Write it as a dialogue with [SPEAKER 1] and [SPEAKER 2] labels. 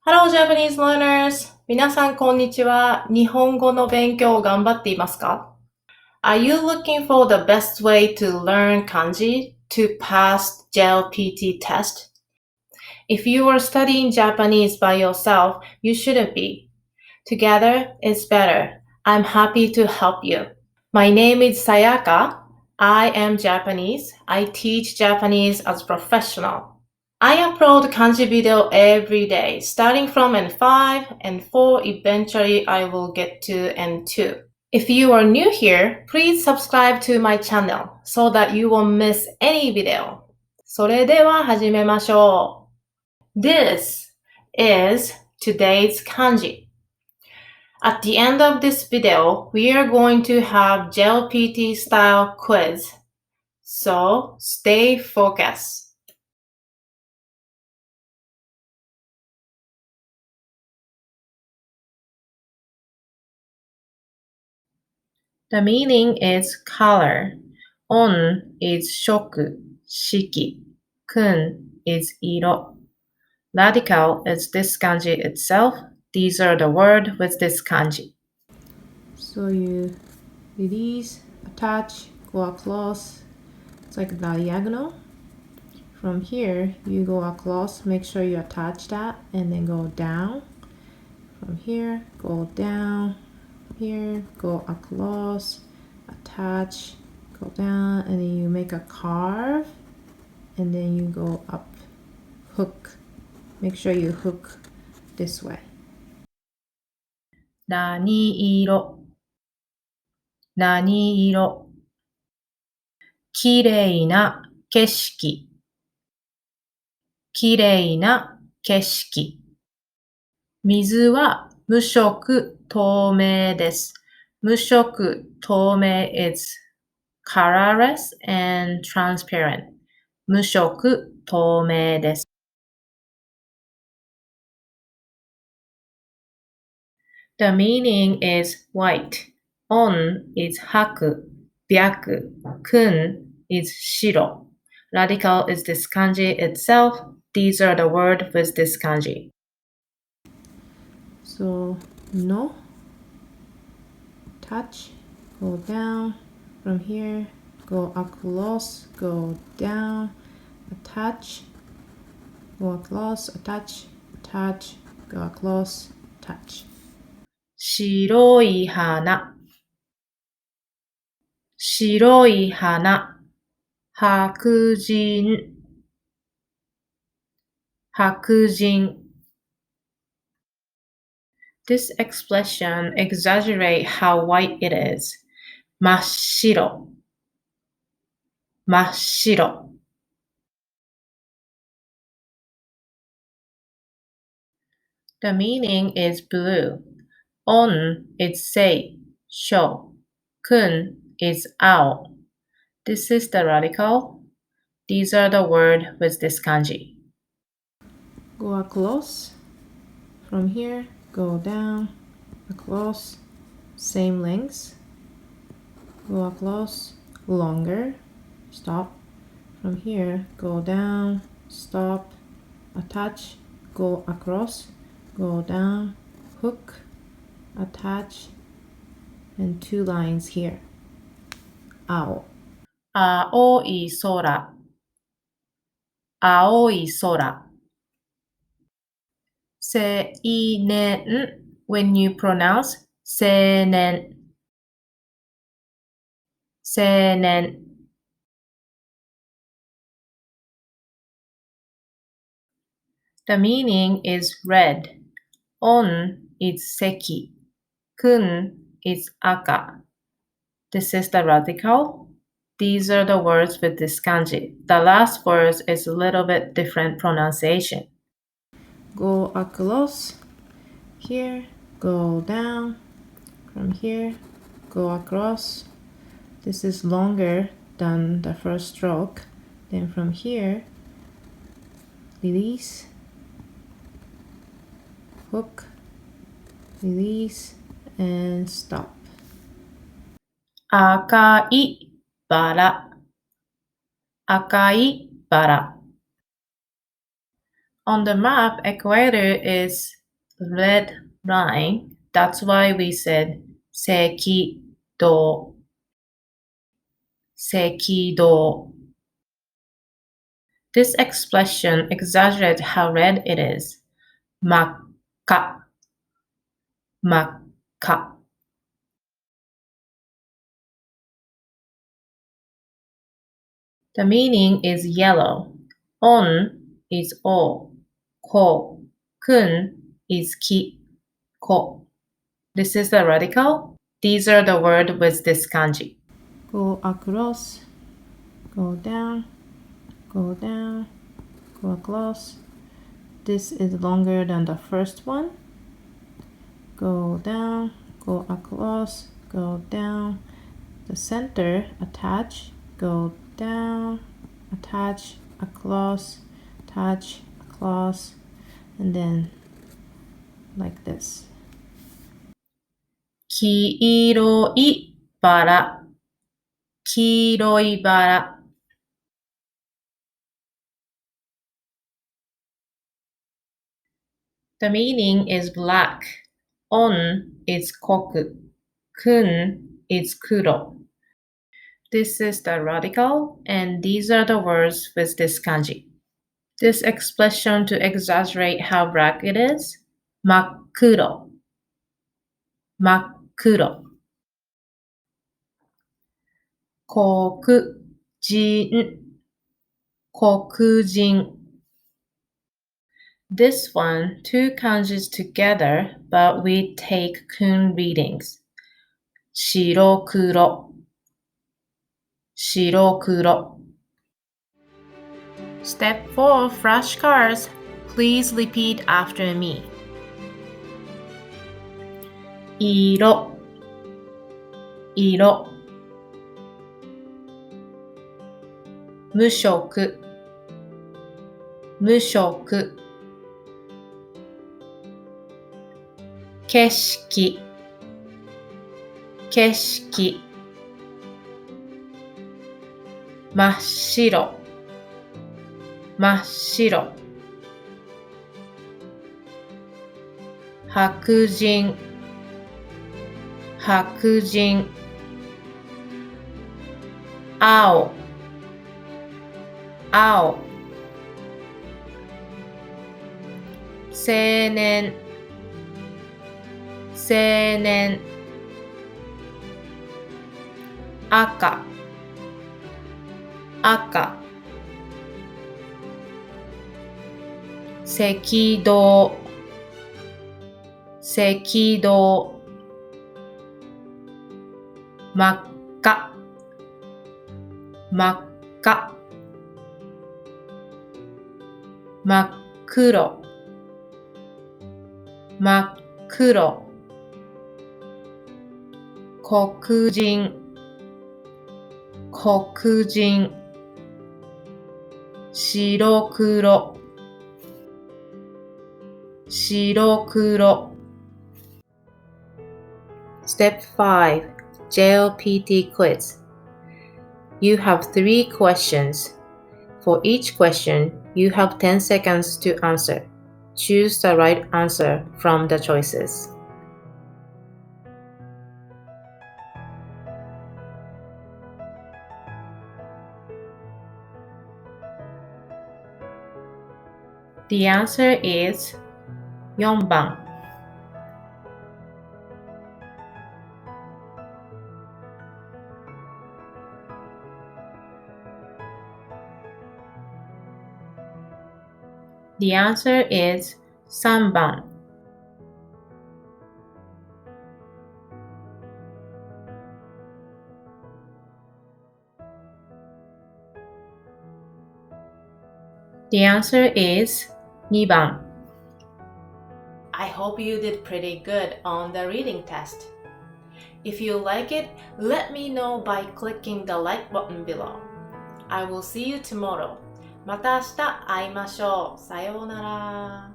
[SPEAKER 1] Hello, Japanese learners! 皆さん、こんにちは。日本語の勉強を頑張っていますか？ Are you looking for the best way to learn kanji to pass JLPT test? If you are studying Japanese by yourself, you shouldn't be. Together is better. I'm happy to help you. My name is Sayaka. I am Japanese. I teach Japanese as a professional. I upload kanji video every day, starting from N5, N4, eventually I will get to N2. If you are new here, please subscribe to my channel so that you won't miss any video. それでは始めましょう。This is today's kanji. At the end of this video, we are going to have JLPT style quiz. So stay focused. The meaning is color. On is shoku, shiki. Kun is iro. Radical is this kanji itself. These are the words with this kanji. So you release, attach, go across. It's like diagonal. From here, you go across, make sure you attach that, and then go down. From here, go down. Here, go across, attach, go down, and then you make a carve, and then you go up, hook. Make sure you hook this way. 何色何色きれいな景色きれいな景色水は無色透明です。無色透明 is colorless and transparent. 無色透明です。The meaning is white. On is 白、白、kun is 白。Radical is this kanji itself. These are the words with this kanji. So, no, touch, go down, from here, go across, go down, attach, go across, attach, touch, go across, touch. 白い花白い花白人白人 This expression exaggerates how white it is. 真っ白真っ白 The meaning is blue. On is say, show. Kun is ao. This is the radical. These are the words with this kanji. Go across. From here, go down, across, same length. Go across, longer, stop. From here, go down, stop, attach, go across, go down, hook, attach, and two lines here. Ao. 青い空青い空青年 when you pronounce 青年青年 The meaning is red. On is seki. Kun is aka. This is the radical. These are the words with this kanji. The last word is a little bit different pronunciation. Go across. Here, go down. From here, go across. This is longer than the first stroke. Then from here, release, hook, release, and stop. 赤いバラ赤いバラ On the map, equator is red line. That's why we said 赤道. 赤道. This expression exaggerates how red it is. 真っ赤. 真っ赤. The meaning is yellow. On is o. Ko. Kun is ki. Ko. This is the radical. These are the words with this kanji. Go across. Go down. Go down. Go across. This is longer than the first one. Go down. Go across. Go down. The center attach. Go down, attach, across, and then like this. 黄色いバラ、黄色いバラ. The meaning is black. On is koku. Kun is kuro. This is the radical, and these are the words with this kanji. This expression to exaggerate how black it is, 真っ黒. 真っ黒. 黒人. 黒人. This one, two kanjis together, but we take kun readings. 白黒. 白黒. Step 4, flashcards. Please repeat after me. 色、色。無色、無色。景色、景色。真っ白、真っ白。白人、白人。青、青。青年、青年。赤、赤。赤道、赤道。真っ赤、真っ赤。真っ黒、真っ黒。黒人、黒人。白黒、白黒。Step 5, JLPT quiz. You have 3 questions. For each question, you have 10 seconds to answer. Choose the right answer from the choices. The answer is 4番. The answer is 3番. The answer is 2番. I hope you did pretty good on the reading test. If you like it, let me know by clicking the like button below. I will see you tomorrow. また明日会いましょう。さようなら。